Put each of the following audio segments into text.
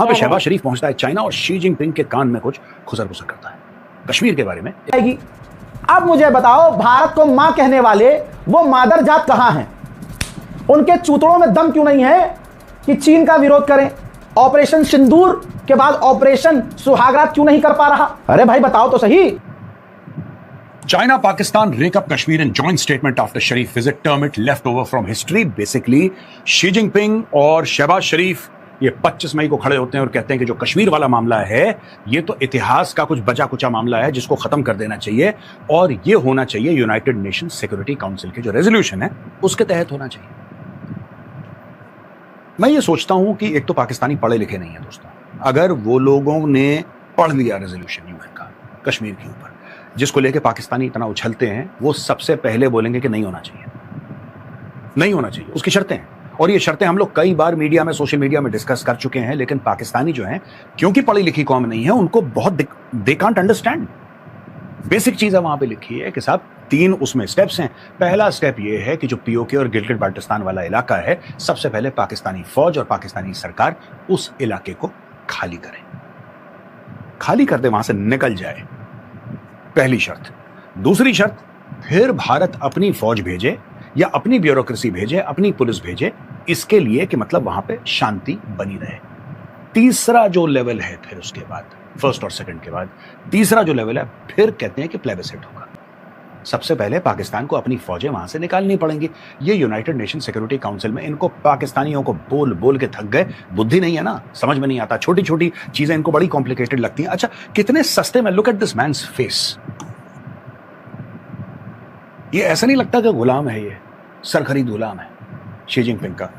वहां पे शहबाज शरीफ पहुंचता है चाइना और शी जिनपिंग के कान में कुछ खुसर खुसर करता है कश्मीर के बारे में। अब मुझे बताओ, भारत को मां कहने वाले वो मादर जात कहां हैं? उनके चूतड़ों में दम क्यों नहीं है कि चीन का विरोध करें? ऑपरेशन सिंदूर के बाद ऑपरेशन सुहागरात क्यों नहीं कर पा रहा? अरे भाई बताओ तो सही। China, Pakistan rake up Kashmir in joint statement after Sharif visit, term it leftover from history. Basically, Xi Jinping और शहबाज शरीफ ये 25 मई को खड़े होते हैं और कहते हैं कि जो कश्मीर वाला मामला है ये तो इतिहास का कुछ बचा कुचा मामला है जिसको खत्म कर देना चाहिए और ये होना चाहिए यूनाइटेड नेशन सिक्योरिटी काउंसिल के जो रेजोल्यूशन है उसके तहत होना चाहिए। मैं ये सोचता हूं कि एक तो पाकिस्तानी पढ़े लिखे नहीं है दोस्तों। अगर वो लोगों ने पढ़ लिया रेजोल्यूशन यूएन का कश्मीर के ऊपर जिसको लेके पाकिस्तानी इतना उछलते हैं, वो सबसे पहले बोलेंगे कि नहीं होना चाहिए, नहीं होना चाहिए। उसकी शर्तें हैं और ये शर्तें हम लोग कई बार मीडिया में, सोशल मीडिया में डिस्कस कर चुके हैं। लेकिन पाकिस्तानी जो हैं, क्योंकि पढ़ी लिखी कौम नहीं है, उनको बहुत दे कांट अंडरस्टैंड। बेसिक चीज है वहां पे लिखी है कि साहब 3 उसमें स्टेप्स हैं। पहला स्टेप ये है कि जो पीओके और गिलगिट बाल्टिस्तान वाला इलाका है, सबसे पहले पाकिस्तानी फौज और पाकिस्तानी सरकार उस इलाके को खाली करे, खाली कर दे, वहां से निकल जाए, पहली शर्त। दूसरी शर्त, फिर भारत अपनी फौज भेजे या अपनी ब्यूरोक्रेसी भेजे, अपनी पुलिस भेजे, इसके लिए कि मतलब वहां पे शांति बनी रहे। तीसरा जो लेवल है फिर उसके बाद, फर्स्ट और सेकंड के बाद तीसरा जो लेवल है, फिर कहते हैं कि प्लेबिसाइट होगा। सबसे पहले पाकिस्तान को अपनी फौजें वहां से निकालनी पड़ेंगी। ये यूनाइटेड नेशन सिक्योरिटी काउंसिल में इनको पाकिस्तानियों को बोल बोल के थक गए, बुद्धि नहीं है ना, समझ में नहीं आता, छोटी छोटी चीजें इनको बड़ी कॉम्प्लिकेटेड लगती हैं। अच्छा, कितने सस्ते में, look at this man's face. ये ऐसा नहीं लगता कि गुलाम है, ये सरखरीद गुलाम है शी जिनपिंग का,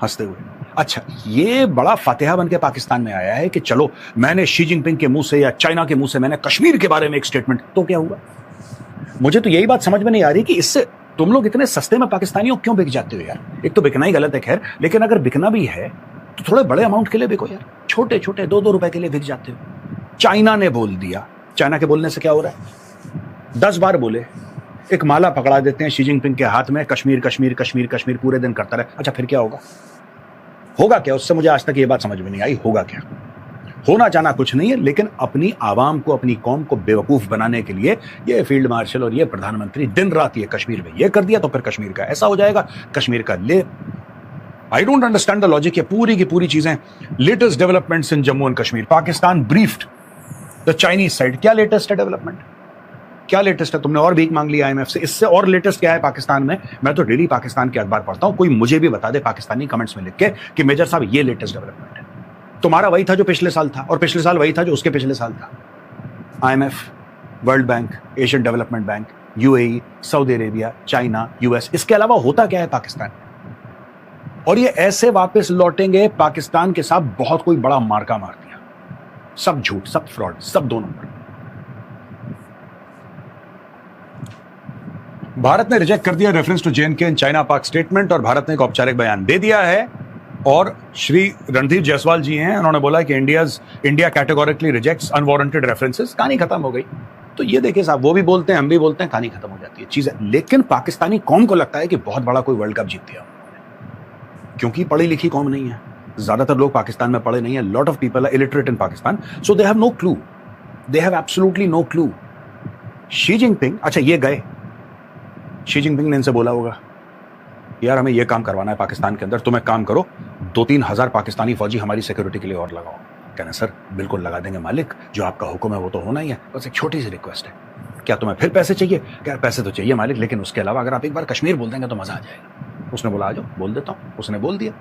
हंसते हुए। अच्छा, ये बड़ा फातिहा बन के पाकिस्तान में आया है कि चलो मैंने शी जिनपिंग के मुंह से या चाइना के मुंह से मैंने कश्मीर के बारे में एक स्टेटमेंट, तो क्या हुआ? मुझे तो यही बात समझ में नहीं आ रही कि इससे तुम लोग इतने सस्ते में पाकिस्तानियों क्यों बिक जाते हो यार। एक तो बिकना ही गलत है खैर, लेकिन अगर बिकना भी है तो थोड़े बड़े अमाउंट के लिए बिको यार। छोटे छोटे 2-2 रुपए के लिए बिक जाते हो। चाइना ने बोल दिया, चाइना के बोलने से क्या हो रहा है? 10 बार बोले, एक माला पकड़ा देते हैं शी जिनपिंग के हाथ में, कश्मीर कश्मीर कश्मीर कश्मीर पूरे दिन करता रहे। अच्छा, फिर क्या होगा? होगा क्या उससे? मुझे आज तक ये बात समझ में नहीं आई, होगा क्या? होना चाहना कुछ नहीं है, लेकिन अपनी आवाम को, अपनी कौम को बेवकूफ बनाने के लिए ये फील्ड मार्शल और ये प्रधानमंत्री दिन रात ये कश्मीर में ये कर दिया तो फिर कश्मीर का ऐसा हो जाएगा, कश्मीर का ले। I don't understand the logic. ये पूरी की पूरी चीजें latest developments in Jammu and Kashmir, Pakistan briefed the Chinese side. क्या लेटेस्ट है डेवलपमेंट? क्या लेटेस्ट है? तुमने और भीख मांग ली IMF से, इससे और लेटेस्ट क्या है पाकिस्तान में? मैं तो डेली पाकिस्तान के अखबार पढ़ता हूं, कोई मुझे भी बता दे पाकिस्तानी कमेंट्स में लिख के कि मेजर साहब ये लेटेस्ट डेवलपमेंट है। तुम्हारा वही था जो पिछले साल था, और पिछले साल वही था जो उसके पिछले साल था। IMF, world bank, Asian development bank, UAE, Saudi Arabia, China, US, इसके अलावा होता क्या है पाकिस्तान? और ये ऐसे वापस लौटेंगे पाकिस्तान के साथ बहुत कोई बड़ा मार्का मार दिया। सब झूठ, सब फ्रॉड, सब 2 नंबर। भारत ने रिजेक्ट कर दिया reference to JNK in China Pak statement, और भारत ने एक औपचारिक बयान दे दिया है। और श्री रणधीर जायसवाल जी हैं, उन्होंने बोला कि India categorically rejects unwarranted references. कहानी खत्म हो गई। तो ये देखिए साहब, वो भी बोलते हैं, हम भी बोलते हैं, कहानी खत्म हो जाती है चीजें। लेकिन पाकिस्तानी कौम को लगता है कि बहुत बड़ा कोई वर्ल्ड कप जीत दिया, क्योंकि पढ़ी लिखी कौम नहीं है। ज्यादातर लोग पाकिस्तान में पढ़े नहीं है। Lot of people are illiterate in Pakistan, so they have no clue, they have absolutely no clue. Xi Jinping, अच्छा ये गए, शी जिनपिंग ने इनसे बोला होगा यार हमें ये काम करवाना है पाकिस्तान के अंदर, तुम एक काम करो, 2-3 हज़ार पाकिस्तानी फौजी हमारी सिक्योरिटी के लिए और लगाओ। कहना सर बिल्कुल लगा देंगे मालिक, जो आपका हुक्म है वो तो होना ही है, बस एक छोटी सी रिक्वेस्ट है। क्या तुम्हें फिर पैसे चाहिए? क्या पैसे तो चाहिए मालिक, लेकिन उसके अलावा अगर आप एक बार कश्मीर बोल देंगे तो मजा आ जाएगा। उसने बोला आ जाओ, बोल देता हूँ। उसने बोल दिया।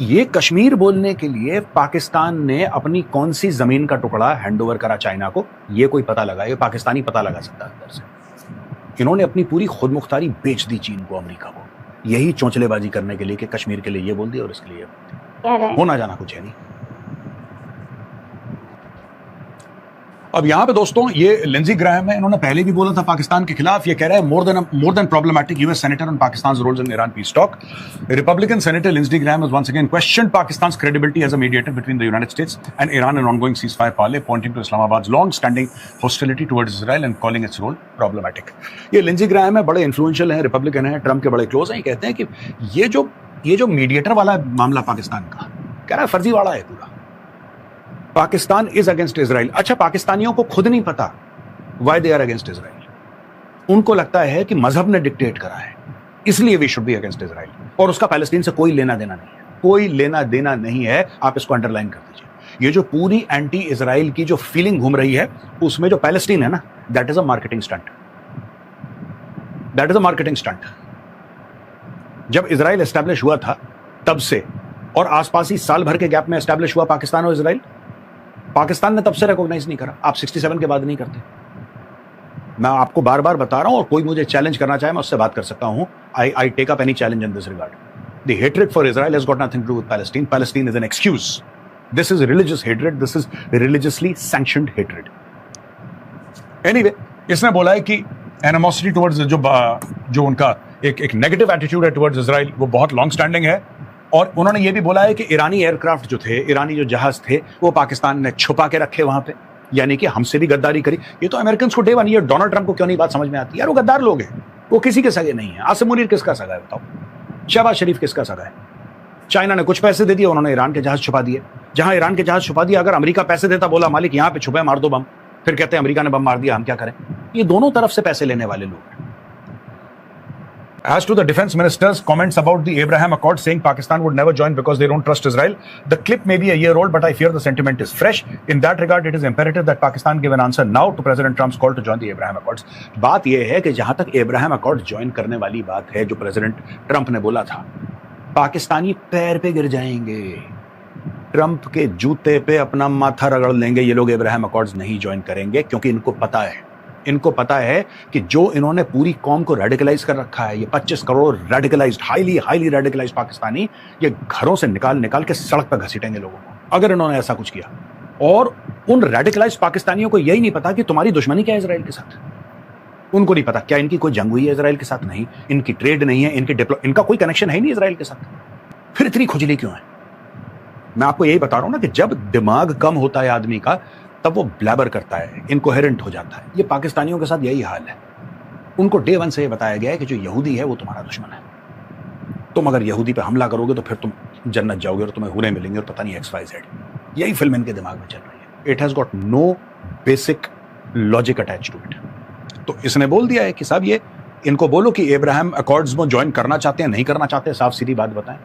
ये कश्मीर बोलने के लिए पाकिस्तान ने अपनी कौन सी जमीन का टुकड़ा हैंडओवर करा चाइना को, ये कोई पता लगा? ये पाकिस्तानी पता लगा सकता है अंदर से। इन्होंने अपनी पूरी खुद मुख्तारी बेच दी चीन को, अमेरिका को, यही चौंचलेबाजी करने के लिए कि कश्मीर के लिए ये बोल दिया और इसके लिए होना जाना कुछ है नहीं। अब यहां पे दोस्तों ये लिंजी ग्राहम है, इन्होंने पहले भी बोला था पाकिस्तान के खिलाफ। ये कह रहा है more than problematic US senator on Pakistan's roles in Iran peace talk. Republican Senator Lindsey Graham has once again questioned Pakistan's credibility as a mediator between the United States and Iran in ongoing ceasefire parley, pointing to Islamabad's long-standing hostility towards Israel and calling its role problematic. ये लिंजी Graham है, बड़े influential हैं, Republican हैं, Trump के बड़े close हैं। ये कहते हैं कि ये जो मीडिएटर वाला मामला पाकिस्तान का, कह रहा है फर्जीवाड़ा है पूरा, पाकिस्तान इज अगेंस्ट इजराइल। अच्छा, पाकिस्तानियों को खुद नहीं पता why they are against Israel. उनको लगता है कि मजहब ने डिक्टेट करा है, इसलिए we should be against Israel, और उसका पैलेस्टीन से कोई लेना देना नहीं है, कोई लेना देना नहीं है। आप इसको अंडरलाइन कर दीजिए। ये जो पूरी एंटी इजराइल की जो फीलिंग घूम रही है, उसमें जो पैलेस्टीन है ना, that is a marketing stunt, that is a marketing stunt. जब इजराइल एस्टैब्लिश हुआ था तब से, और आसपास ही साल भर के गैप में एस्टैब्लिश हुआ पाकिस्तान और इजराइल, पाकिस्तान ने तब से रिकॉग्नाइज नहीं करा। आप 67 के बाद नहीं करते। मैं आपको बार बार बता रहा हूं, और कोई मुझे चैलेंज करना चाहे मैं उससे बात कर सकता हूं। I take up any challenge in this regard. The hatred for Israel has got nothing to do with Palestine. Palestine is an excuse. This is religious hatred, this is religiously sanctioned hatred. Anyway, इसने बोला है कि animosity towards जो उनका एक negative attitude है towards Israel, वो बहुत लॉन्ग स्टैंडिंग है। और उन्होंने ये भी बोला है कि ईरानी एयरक्राफ्ट जो थे, ईरानी जो जहाज थे, वो पाकिस्तान ने छुपा के रखे वहां पे, यानी कि हमसे भी गद्दारी करी। ये तो अमेरिकन को डे वन, ये डोनाल्ड ट्रंप को क्यों नहीं बात समझ में आती? यार वो गद्दार लोग हैं, वो किसी के सगे नहीं है। आसिम मुनीर किसका सगा है बताओ? शहबाज शरीफ किसका सगा है? चाइना ने कुछ पैसे दे दिए, उन्होंने ईरान के जहाज छुपा दिए। जहां ईरान के जहाज छुपा दिया, अगर अमेरिका पैसे देता, बोला मालिक यहाँ पे छुपे, मार दो बम, फिर कहते हैं अमेरिका ने बम मार दिया, हम क्या करें? ये दोनों तरफ से पैसे लेने वाले लोग हैं। As to the defense minister's comments about the Abraham Accord saying Pakistan would never join because they don't trust Israel, the clip may be a year old, but I fear the sentiment is fresh. In that regard, it is imperative that Pakistan give an answer now to President Trump's call to join the Abraham Accords. बात यह है कि जहां तक Abraham Accords join करने वाली बात है, जो प्रेसिडेंट ट्रंप ने बोला था, पाकिस्तानी पैर पे गिर जाएंगे, ट्रंप के जूते पे अपना माथा रगड़ लेंगे। ये लोग Abraham Accords नहीं ज्वाइन करेंगे, क्योंकि इनको पता है कि जो इन्होंने पूरी कौम को रेडिकलाइज कर रखा है, ये 25 crore radicalised, highly radicalised Pakistani, ये घरों से निकाल के सड़क पर घसीटेंगे लोगों को, अगर इन्होंने ऐसा कुछ किया। और उन रेडिकलाइज्ड पाकिस्तानियों को यही नहीं पता कि तुम्हारी दुश्मनी क्या है इजराइल के साथ। उनको नहीं पता क्या इनकी कोई जंग हुई है इजराइल के साथ? नहीं, इनकी ट्रेड नहीं है, इनका कोई कनेक्शन है नहीं इजराइल के साथ। फिर इतनी खुजली क्यों है? मैं आपको यही बता रहा हूं ना कि जब दिमाग कम होता है आदमी का, तब वो ब्लैबर करता है, इनकोहेरेंट हो जाता है। ये पाकिस्तानियों के साथ यही हाल है। उनको डे वन से ये बताया गया है कि जो यहूदी है वो तुम्हारा दुश्मन है। तुम अगर यहूदी पे हमला करोगे तो फिर तुम जन्नत जाओगे और तुम्हें हुरे मिलेंगे और पता नहीं XYZ। यही फिल्म इनके दिमाग में चल रही है। It has got no basic logic attach to it. तो इसने बोल दिया है कि साहब ये इनको बोलो कि एब्राहम अकॉर्ड्स में ज्वाइन करना चाहते हैं, नहीं करना चाहते, साफ सीधी बात बताएं।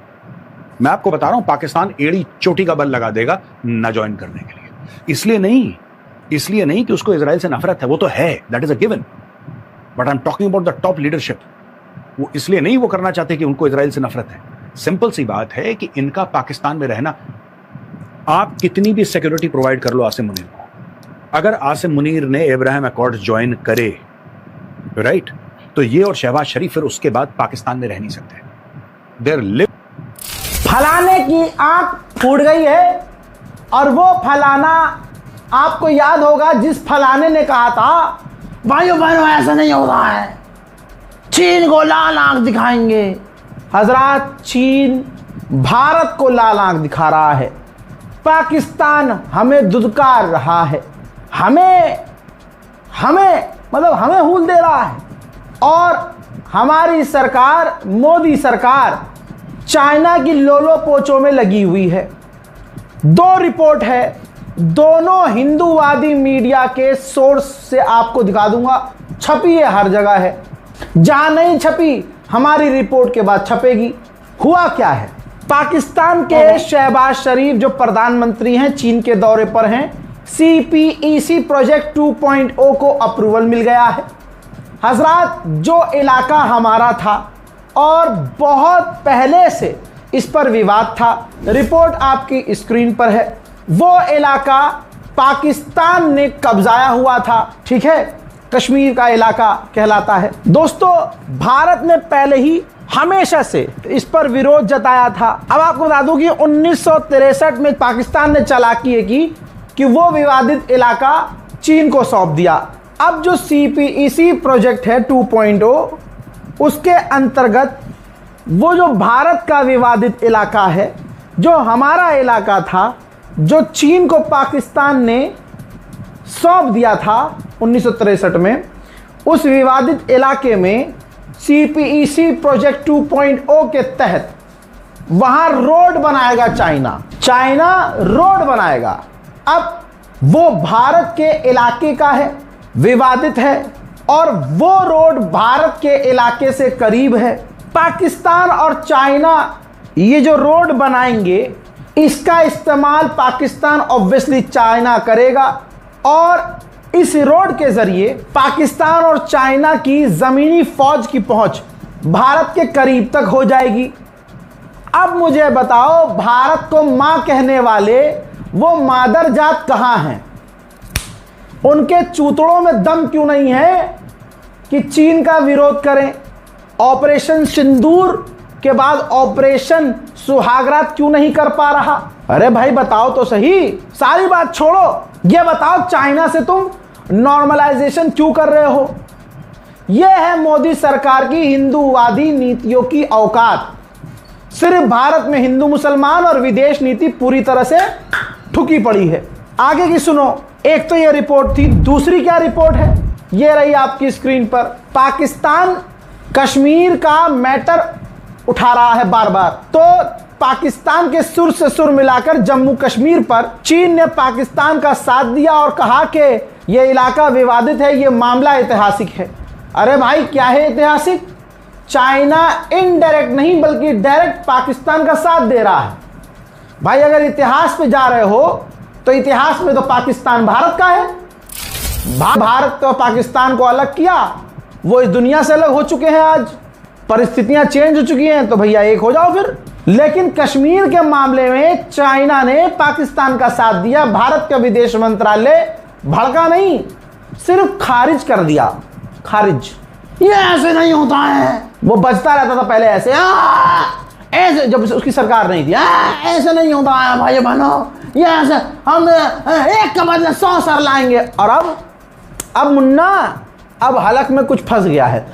मैं आपको बता रहा हूं, पाकिस्तान एड़ी चोटी का बल लगा देगा ना ज्वाइन करने के लिए। इसलिए नहीं कि उसको इजराइल से नफरत है, वो तो है, that is a given, but I am talking about the top leadership. वो इसलिए नहीं वो करना चाहते कि उनको इजराइल से नफरत है। सिंपल सी बात है कि इनका पाकिस्तान में रहना, आप कितनी भी सिक्योरिटी प्रोवाइड कर लो आसिम मुनीर को, अगर आसिम मुनीर ने एब्राहम अकॉर्ड्स ज्वाइन करे, राइट, तो ये और शहबाज शरीफ फिर उसके बाद पाकिस्तान में रह नहीं सकते। देयर लिव फलाने की आंख फूट गई है, और वो फलाना आपको याद होगा जिस फलाने ने कहा था भाइयों बहनों ऐसा नहीं हो रहा है, चीन को लाल आंख दिखाएंगे। हजरात, चीन भारत को लाल आंख दिखा रहा है, पाकिस्तान हमें दुदकार रहा है, हमें हूल दे रहा है, और हमारी सरकार, मोदी सरकार, चाइना की लोलो पोचों में लगी हुई है। दो रिपोर्ट है, दोनों हिंदूवादी मीडिया के सोर्स से आपको दिखा दूंगा, छपी है, हर जगह है। जहां नहीं छपी हमारी रिपोर्ट के बाद छपेगी। हुआ क्या है, पाकिस्तान के शहबाज शरीफ जो प्रधानमंत्री हैं, चीन के दौरे पर हैं। CPEC प्रोजेक्ट 2.0 को अप्रूवल मिल गया है। हजरात, जो इलाका हमारा था और बहुत पहले से इस पर विवाद था, रिपोर्ट आपकी स्क्रीन पर है, वो इलाका पाकिस्तान ने कब्जाया हुआ था, ठीक है, कश्मीर का इलाका कहलाता है। दोस्तों, भारत ने पहले ही हमेशा से इस पर विरोध जताया था। अब आपको बता दूं कि 1963 में पाकिस्तान ने चालाकी की कि वो विवादित इलाका चीन को सौंप दिया। अब जो CPEC प्रोजेक्ट है 2.0, उसके अंतर्गत वो जो भारत का विवादित इलाका है, जो हमारा इलाका था, जो चीन को पाकिस्तान ने सौंप दिया था 1963 में, उस विवादित इलाके में CPEC प्रोजेक्ट 2.0 के तहत वहां रोड बनाएगा चाइना रोड बनाएगा। अब वो भारत के इलाके का है, विवादित है, और वो रोड भारत के इलाके से करीब है। पाकिस्तान और चाइना ये जो रोड बनाएंगे, इसका इस्तेमाल पाकिस्तान ऑब्वियसली चाइना करेगा, और इस रोड के जरिए पाकिस्तान और चाइना की जमीनी फौज की पहुंच भारत के करीब तक हो जाएगी। अब मुझे बताओ, भारत को मां कहने वाले वो मादर जात कहां हैं? उनके चूतड़ों में दम क्यों नहीं है कि चीन का विरोध करें? ऑपरेशन सिंदूर के बाद ऑपरेशन सुहागरात क्यों नहीं कर पा रहा? अरे भाई बताओ तो सही, सारी बात छोड़ो, ये बताओ चाइना से तुम नॉर्मलाइजेशन क्यों कर रहे हो? यह है मोदी सरकार की हिंदूवादी नीतियों की औकात। सिर्फ भारत में हिंदू मुसलमान और विदेश नीति पूरी तरह से ठुकी पड़ी है। आगे की सुनो। एक तो यह रिपोर्ट थी, दूसरी क्या रिपोर्ट है? यह रही आपकी स्क्रीन पर। पाकिस्तान कश्मीर का मैटर उठा रहा है बार बार। तो पाकिस्तान के सुर से सुर मिलाकर जम्मू कश्मीर पर चीन ने पाकिस्तान का साथ दिया और कहा कि यह इलाका विवादित है, यह मामला ऐतिहासिक है। अरे भाई क्या है ऐतिहासिक? चाइना इनडायरेक्ट नहीं बल्कि डायरेक्ट पाकिस्तान का साथ दे रहा है। भाई अगर इतिहास पे जा रहे हो तो इतिहास में तो पाकिस्तान भारत का है। भारत तो पाकिस्तान को अलग किया, वो इस दुनिया से अलग हो चुके हैं। आज परिस्थितियां चेंज हो चुकी हैं, तो भैया एक हो जाओ फिर। लेकिन कश्मीर के मामले में चाइना ने पाकिस्तान का साथ दिया। भारत का विदेश मंत्रालय भड़का नहीं, सिर्फ खारिज कर दिया। खारिज, ये ऐसे नहीं होता है। वो बजता रहता था पहले ऐसे ऐसे, जब उसकी सरकार नहीं थी, ऐसे नहीं होता है भाई बहनों, ये ऐसे हम एक के बदले 100 सर लाएंगे। और अब मुन्ना अब हलक में कुछ फंस गया है।